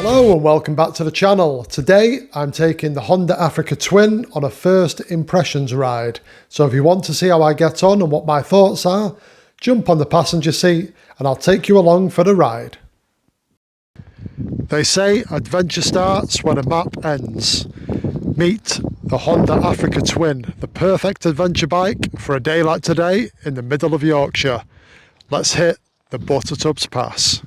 Hello and welcome back to the channel. Today I'm taking the Honda Africa Twin on a first impressions ride. So if you want to see how I get on and what my thoughts are, jump on the passenger seat and I'll take you along for the ride. They say adventure starts when a map ends. Meet the Honda Africa Twin, the perfect adventure bike for a day like today in the middle of Yorkshire. Let's hit the Buttertubs Pass.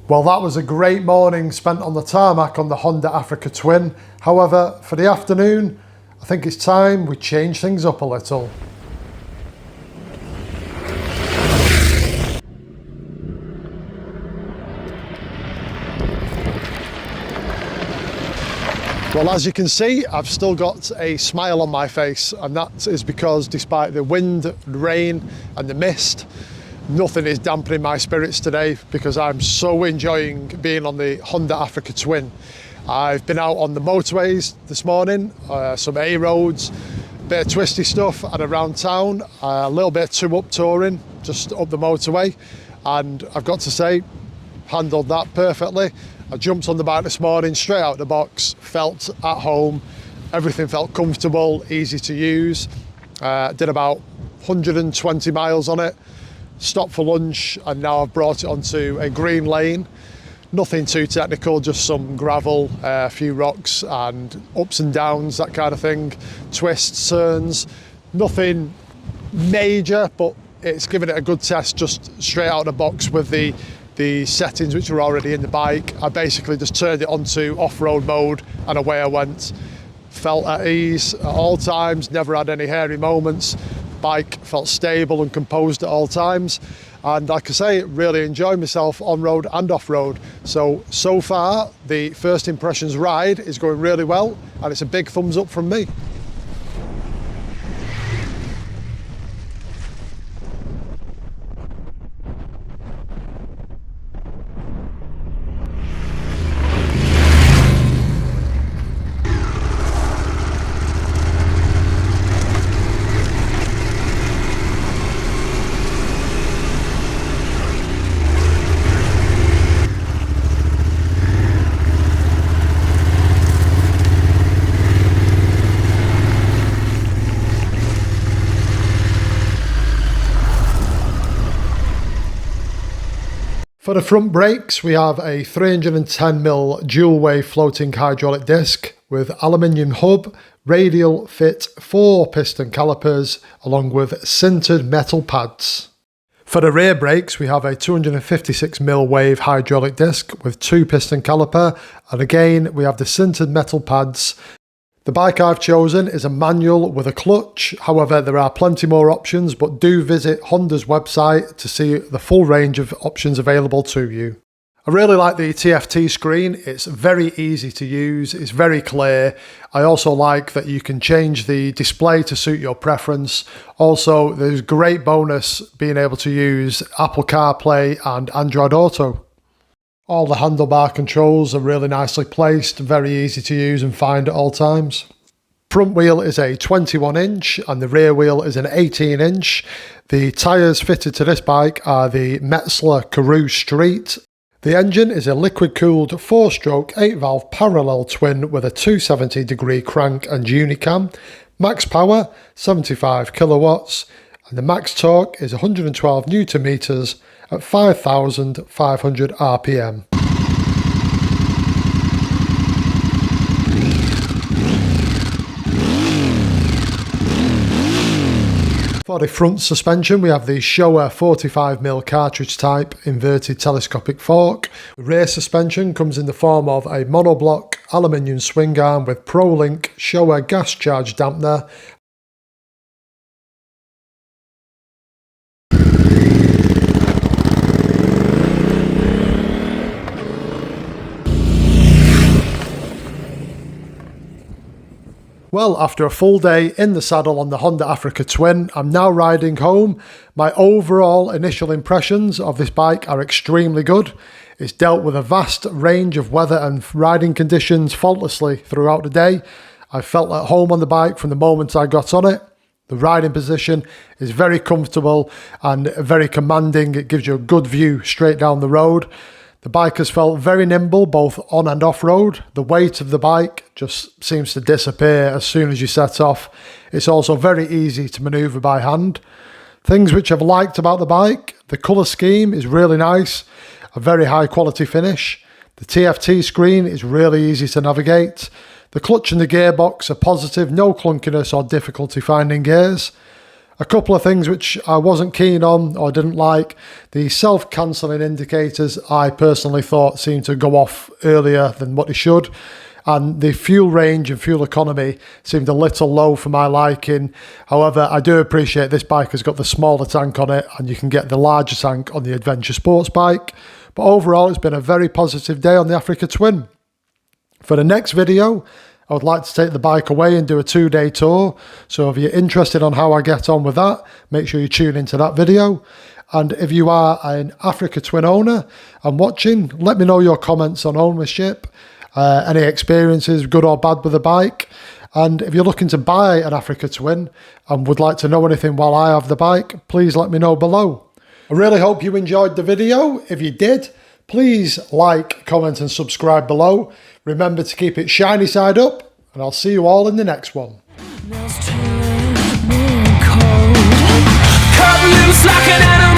Well, that was a great morning spent on the tarmac on the Honda Africa Twin. However, for the afternoon, I think it's time we change things up a little. Well, as you can see, I've still got a smile on my face, and that is because despite the wind, rain and the mist, nothing is dampening my spirits today because I'm so enjoying being on the Honda Africa Twin. I've been out on the motorways this morning, some A roads, a bit of twisty stuff and around town, a little bit of two-up touring just up the motorway, and I've got to say, handled that perfectly. I jumped on the bike this morning, straight out the box, felt at home, everything felt comfortable, easy to use. Did about 120 miles on it. Stopped for lunch and now I've brought it onto a green lane. Nothing too technical, just some gravel, a few rocks and ups and downs, that kind of thing. Twists, turns, nothing major, but it's given it a good test just straight out of the box with the the settings which were already in the bike. I basically just turned it onto off-road mode and away I went. Felt at ease at all times, never had any hairy moments. Bike felt stable and composed at all times. And like I say, really enjoyed myself on road and off road. So far, the first impressions ride is going really well, and it's a big thumbs up from me. For the front brakes, we have a 310mm dual wave floating hydraulic disc with aluminium hub, radial fit 4 piston calipers along with sintered metal pads. For the rear brakes, we have a 256mm wave hydraulic disc with 2 piston caliper, and again we have the sintered metal pads. The bike I've chosen is a manual with a clutch, however there are plenty more options, but do visit Honda's website to see the full range of options available to you. I really like the TFT screen, it's very easy to use, it's very clear. I also like that you can change the display to suit your preference. Also, there's great bonus being able to use Apple CarPlay and Android Auto. All the handlebar controls are really nicely placed, very easy to use and find at all times. Front wheel is a 21 inch and the rear wheel is an 18 inch. The tyres fitted to this bike are the Metzler Karoo Street. The engine is a liquid cooled 4-stroke 8-valve parallel twin with a 270-degree crank and unicam. Max power 75 kilowatts and the max torque is 112 newton meters at 5,500 RPM. For the front suspension, we have the Showa 45mm cartridge type inverted telescopic fork. The rear suspension comes in the form of a monoblock aluminium swing arm with ProLink Showa gas charge dampener. Well, after a full day in the saddle on the Honda Africa Twin, I'm now riding home. My overall initial impressions of this bike are extremely good. It's dealt with a vast range of weather and riding conditions faultlessly throughout the day. I felt at home on the bike from the moment I got on it. The riding position is very comfortable and very commanding. It gives you a good view straight down the road. The bike has felt very nimble both on and off road. The weight of the bike just seems to disappear as soon as you set off. It's also very easy to manoeuvre by hand. Things which I've liked about the bike: the colour scheme is really nice, a very high quality finish. The TFT screen is really easy to navigate. The clutch and the gearbox are positive, no clunkiness or difficulty finding gears. A couple of things which I wasn't keen on or didn't like: the self-cancelling indicators I personally thought seemed to go off earlier than what they should, and the fuel range and fuel economy seemed a little low for my liking. However, I do appreciate this bike has got the smaller tank on it and you can get the larger tank on the Adventure Sports bike. But overall, it's been a very positive day on the Africa Twin. For the next video, I would like to take the bike away and do a 2-day tour. So if you're interested on how I get on with that, make sure you tune into that video. And if you are an Africa Twin owner and watching, let me know your comments on ownership, any experiences, good or bad, with the bike. And if you're looking to buy an Africa Twin and would like to know anything while I have the bike, please let me know below. I really hope you enjoyed the video. If you did, please like, comment and subscribe below. Remember to keep it shiny side up, and I'll see you all in the next one. Cut loose like an animal.